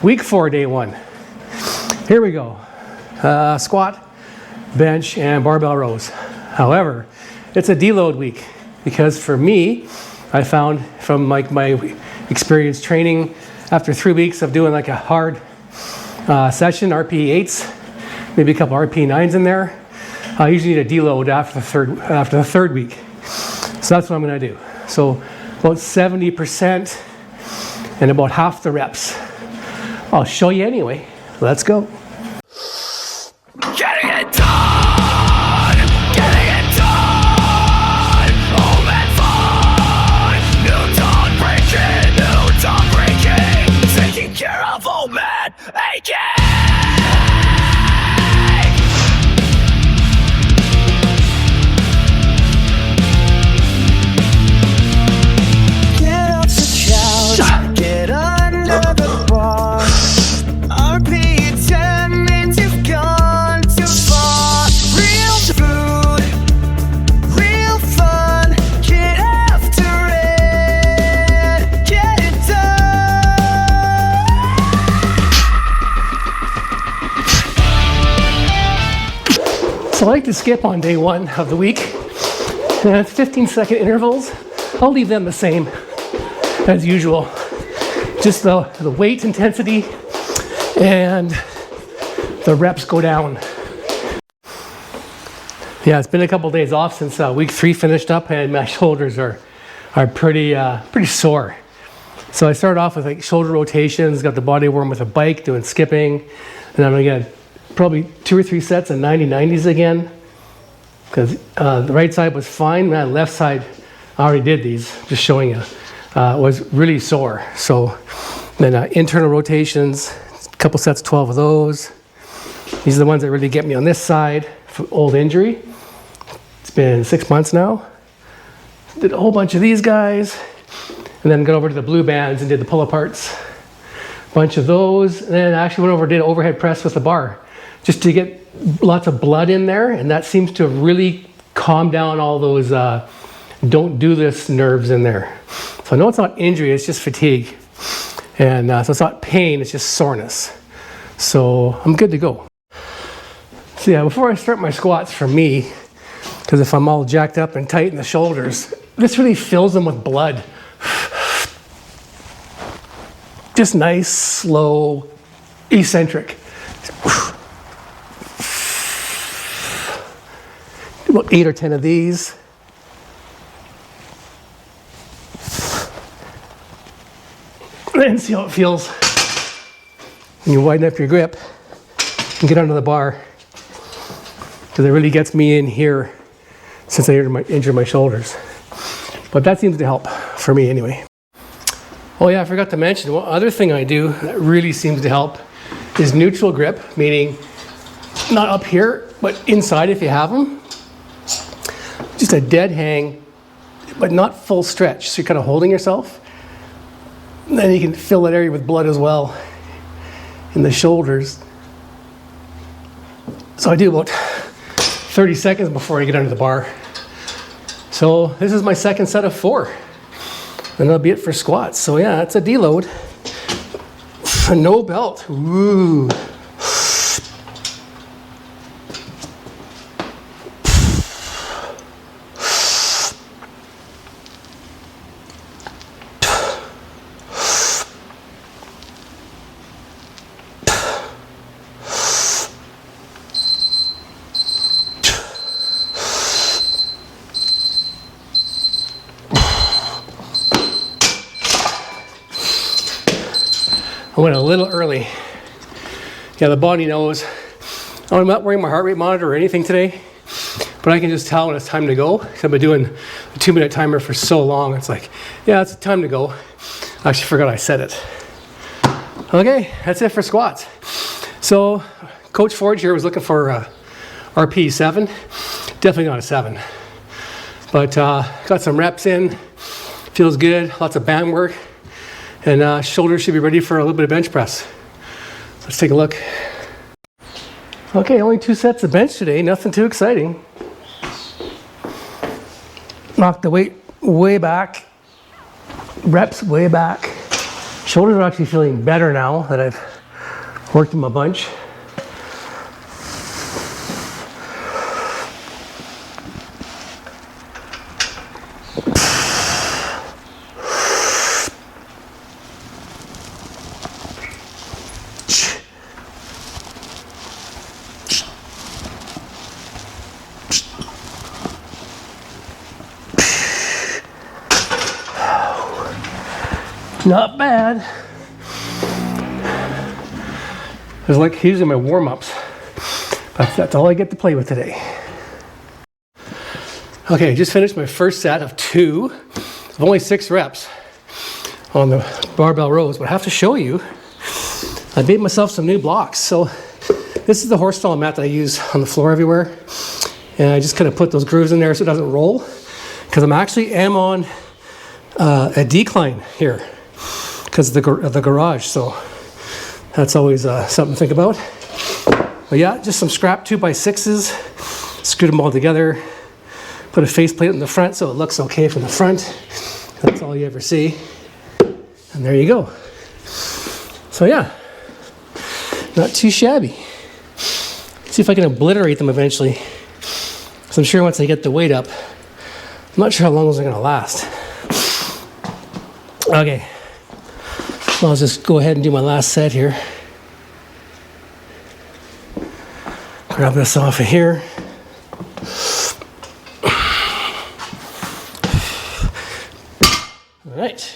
Week 4, day 1. Here we go. Squat, bench, and barbell rows. However, it's a deload week because for me, I found from like my experience training after 3 weeks of doing like a hard session, RP8s, maybe a couple RP9s in there, I usually need a deload after the third week. So that's what I'm going to do. So about 70% and about half the reps. I'll show you anyway. Let's go. Getting it done! Getting it done! Home and fun! New dawn breaking! Taking care of old man aching! Get off the couch, get under the bar. RP10 means you've gone too far. Real food, real fun. Get after it, get it done. So I like to skip on day 1 of the week. And it's 15-second intervals. I'll leave them the same as usual. Just the weight intensity and the reps go down. Yeah, it's been a couple days off since week 3 finished up, and my shoulders are pretty sore. So I started off with like shoulder rotations, got the body warm with a bike, doing skipping, and I'm gonna get probably 2 or 3 sets of 90-90s again. Because the right side was fine, man. Left side, I already did these, just showing you, was really sore. So then internal rotations, a couple sets, 12 of those. These are the ones that really get me on this side for old injury. It's been 6 months now. Did a whole bunch of these guys, and then got over to the blue bands and did the pull aparts. Bunch of those, and then I actually went over and did an overhead press with the bar, just to get lots of blood in there, and that seems to really calm down all those don't do this nerves in there. So I know it's not injury, it's just fatigue. And so it's not pain, it's just soreness. So I'm good to go. So yeah, before I start my squats for me, because if I'm all jacked up and tight in the shoulders, this really fills them with blood. Just nice, slow, eccentric. About 8 or 10 of these. And see how it feels when you widen up your grip and get under the bar, because it really gets me in here since I injured my shoulders. But that seems to help for me anyway. Oh yeah, I forgot to mention, one other thing I do that really seems to help is neutral grip, meaning not up here, but inside if you have them. Just a dead hang, but not full stretch. So you're kind of holding yourself. And then you can fill that area with blood as well in the shoulders. So I do about 30 seconds before I get under the bar. So this is my second set of 4. And that'll be it for squats. So yeah, it's a deload. No belt. Woo. I went a little early. Yeah, the body knows. I'm not wearing my heart rate monitor or anything today, but I can just tell when it's time to go. I've been doing a 2-minute timer for so long. It's like, yeah, it's time to go. I actually forgot I said it. Okay, that's it for squats. So Coach Forge here was looking for RP 7. Definitely not a 7. But got some reps in. Feels good, lots of band work. And shoulders should be ready for a little bit of bench press. Let's take a look. Okay, only 2 sets of bench today, nothing too exciting. Knock the weight way back, reps way back. Shoulders are actually feeling better now that I've worked them a bunch. Not bad. It was like using my warm-ups. But that's all I get to play with today. Okay, I just finished my first set of 2. Of only 6 reps on the barbell rows, but I have to show you, I made myself some new blocks. So this is the horse stall mat that I use on the floor everywhere. And I just kind of put those grooves in there so it doesn't roll. Because I'm actually on a decline here. Because of the garage, so that's always something to think about. But yeah, just some scrap 2x6s, screwed them all together, put a faceplate in the front so it looks okay from the front. That's all you ever see. And there you go. So yeah, not too shabby. See if I can obliterate them eventually. So I'm sure once I get the weight up, I'm not sure how long those are gonna last. Okay. I'll just go ahead and do my last set here. Grab this off of here. All right.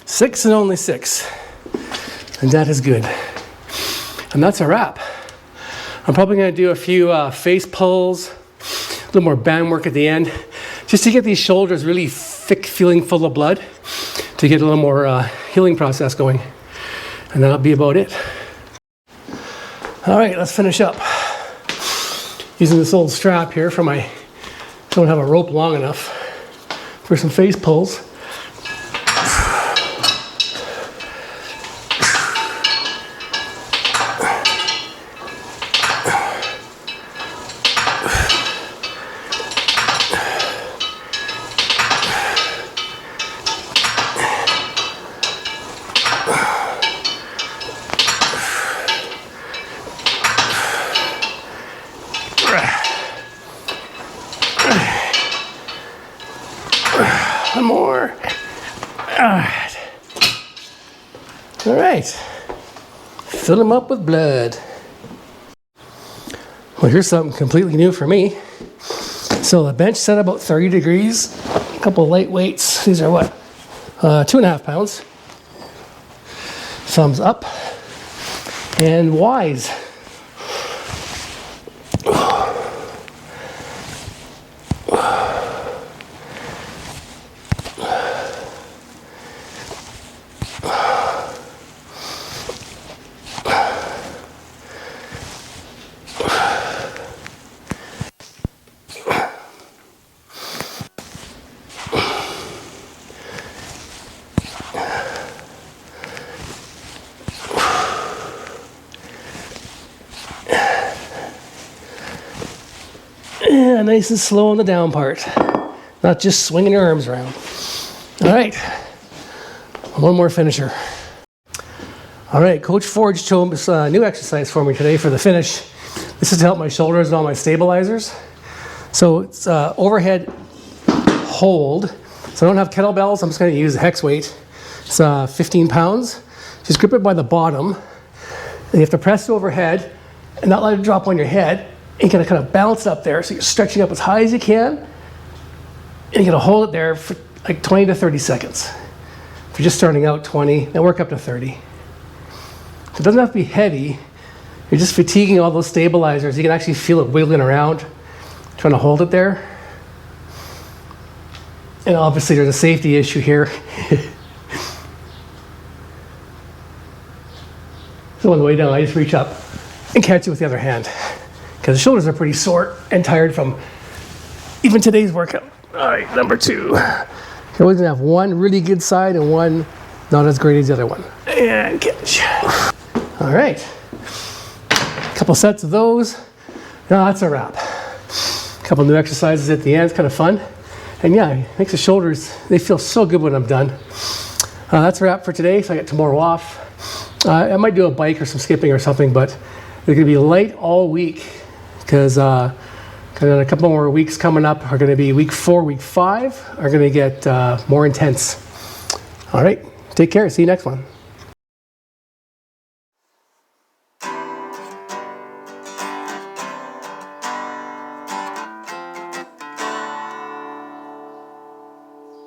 Six and only 6, and that is good. And that's a wrap. I'm probably going to do a few face pulls, a little more band work at the end, just to get these shoulders really thick, feeling full of blood, to get a little more healing process going. And that'll be about it. All right, let's finish up. Using this old strap here for my, don't have a rope long enough for some face pulls. One more. All right. Fill them up with blood. Well, here's something completely new for me. So the bench set about 30 degrees. A couple of light weights. These are what? 2.5 pounds. Thumbs up. And Y's. Yeah, nice and slow on the down part. Not just swinging your arms around. All right, one more finisher. All right, Coach Forge chose a new exercise for me today for the finish. This is to help my shoulders and all my stabilizers. So it's overhead hold. So I don't have kettlebells, I'm just gonna use a hex weight. It's 15 pounds. Just grip it by the bottom. And you have to press it overhead and not let it drop on your head. And you're gonna kind of bounce up there. So you're stretching up as high as you can. And you're gonna hold it there for like 20 to 30 seconds. If you're just starting out, 20, then work up to 30. It doesn't have to be heavy. You're just fatiguing all those stabilizers. You can actually feel it wiggling around, trying to hold it there. And obviously there's a safety issue here. So on the way down, I just reach up and catch it with the other hand. Because the shoulders are pretty sore and tired from even today's workout. All right, number 2. You're always gonna have one really good side and one Not as great as the other one. And catch. All right. Couple sets of those. Now that's a wrap. Couple new exercises at the end. It's kind of fun. And yeah, it makes the shoulders, they feel so good when I'm done. That's a wrap for today, so I get tomorrow off. I might do a bike or some skipping or something, but they're going to be light all week because a couple more weeks coming up are going to be week 4, week 5 are going to get more intense. All right, take care. See you next one.